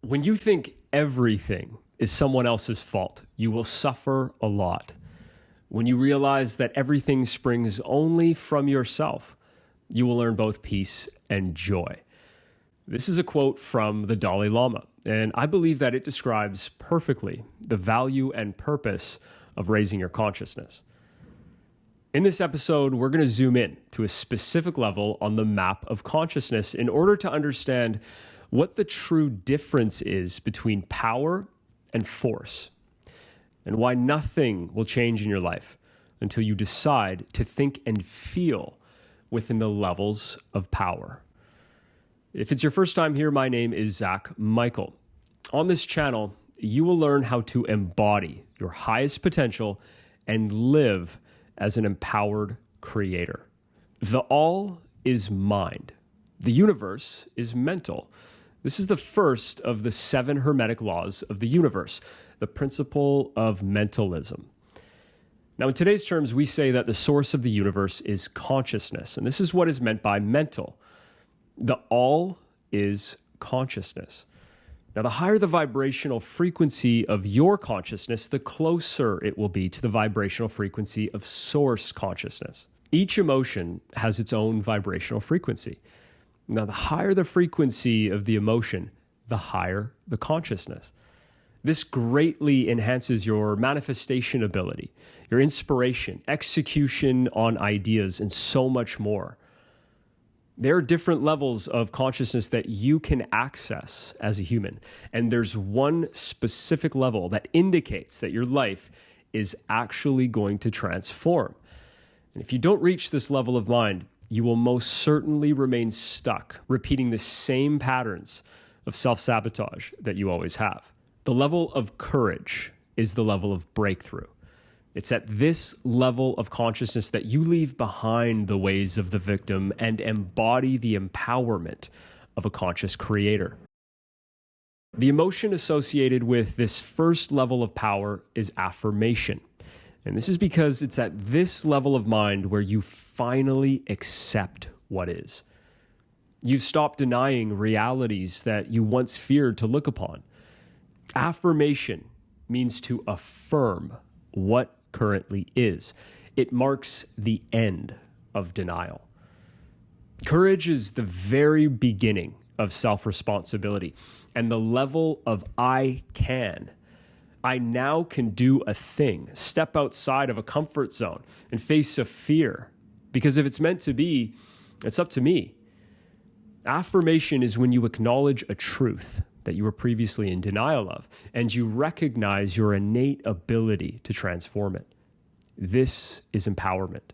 When you think everything is someone else's fault, you will suffer a lot. When you realize that everything springs only from yourself, you will learn both peace and joy. This is a quote from the Dalai Lama, and I believe that it describes perfectly the value and purpose of raising your consciousness. In this episode, we're going to zoom in to a specific level on the map of consciousness in order to understand what the true difference is between power and force, and why nothing will change in your life until you decide to think and feel within the levels of power. If it's your first time here, my name is Zach Michael. On this channel, you will learn how to embody your highest potential and live as an empowered creator. The all is mind. The universe is mental. This is the first of the 7 Hermetic Laws of the universe, the principle of mentalism. Now, in today's terms, we say that the source of the universe is consciousness, and this is what is meant by mental. The all is consciousness. Now, the higher the vibrational frequency of your consciousness, the closer it will be to the vibrational frequency of source consciousness. Each emotion has its own vibrational frequency. Now, the higher the frequency of the emotion, the higher the consciousness. This greatly enhances your manifestation ability, your inspiration, execution on ideas, and so much more. There are different levels of consciousness that you can access as a human, and there's one specific level that indicates that your life is actually going to transform. And if you don't reach this level of mind, you will most certainly remain stuck, repeating the same patterns of self-sabotage that you always have. The level of courage is the level of breakthrough. It's at this level of consciousness that you leave behind the ways of the victim and embody the empowerment of a conscious creator. The emotion associated with this first level of power is affirmation. And this is because it's at this level of mind where you finally accept what is. You've stopped denying realities that you once feared to look upon. Affirmation means to affirm what currently is. It marks the end of denial. Courage is the very beginning of self-responsibility and the level of I can. I now can do a thing, step outside of a comfort zone and face a fear. Because if it's meant to be, it's up to me. Affirmation is when you acknowledge a truth that you were previously in denial of, and you recognize your innate ability to transform it. This is empowerment.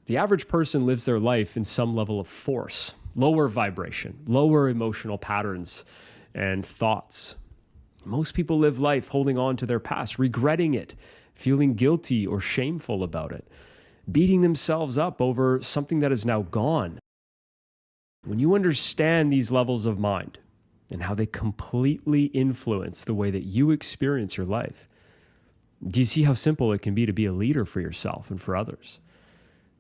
The average person lives their life in some level of force, lower vibration, lower emotional patterns and thoughts. Most people live life holding on to their past, regretting it, feeling guilty or shameful about it, beating themselves up over something that is now gone. When you understand these levels of mind and how they completely influence the way that you experience your life, do you see how simple it can be to be a leader for yourself and for others?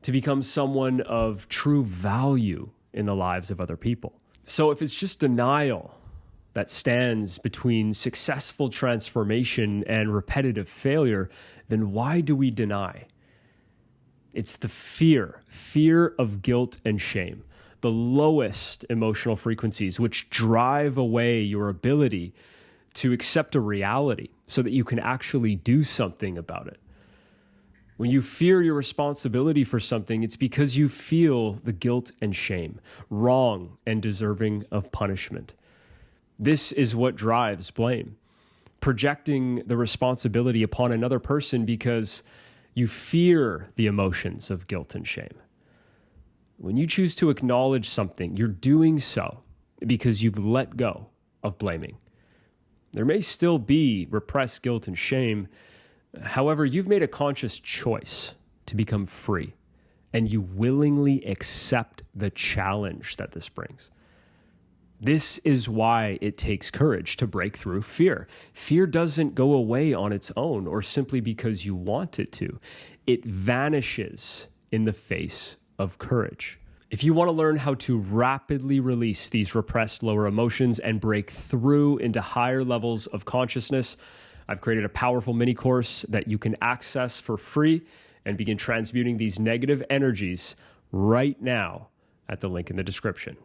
To become someone of true value in the lives of other people. So if it's just denial that stands between successful transformation and repetitive failure, then why do we deny? It's the fear of guilt and shame, the lowest emotional frequencies which drive away your ability to accept a reality so that you can actually do something about it. When you fear your responsibility for something, it's because you feel the guilt and shame, wrong and deserving of punishment. This is what drives blame, projecting the responsibility upon another person because you fear the emotions of guilt and shame. When you choose to acknowledge something, you're doing so because you've let go of blaming. There may still be repressed guilt and shame. However, you've made a conscious choice to become free, and you willingly accept the challenge that this brings. This is why it takes courage to break through fear. Fear doesn't go away on its own or simply because you want it to. It vanishes in the face of courage. If you want to learn how to rapidly release these repressed lower emotions and break through into higher levels of consciousness, I've created a powerful mini course that you can access for free and begin transmuting these negative energies right now at the link in the description.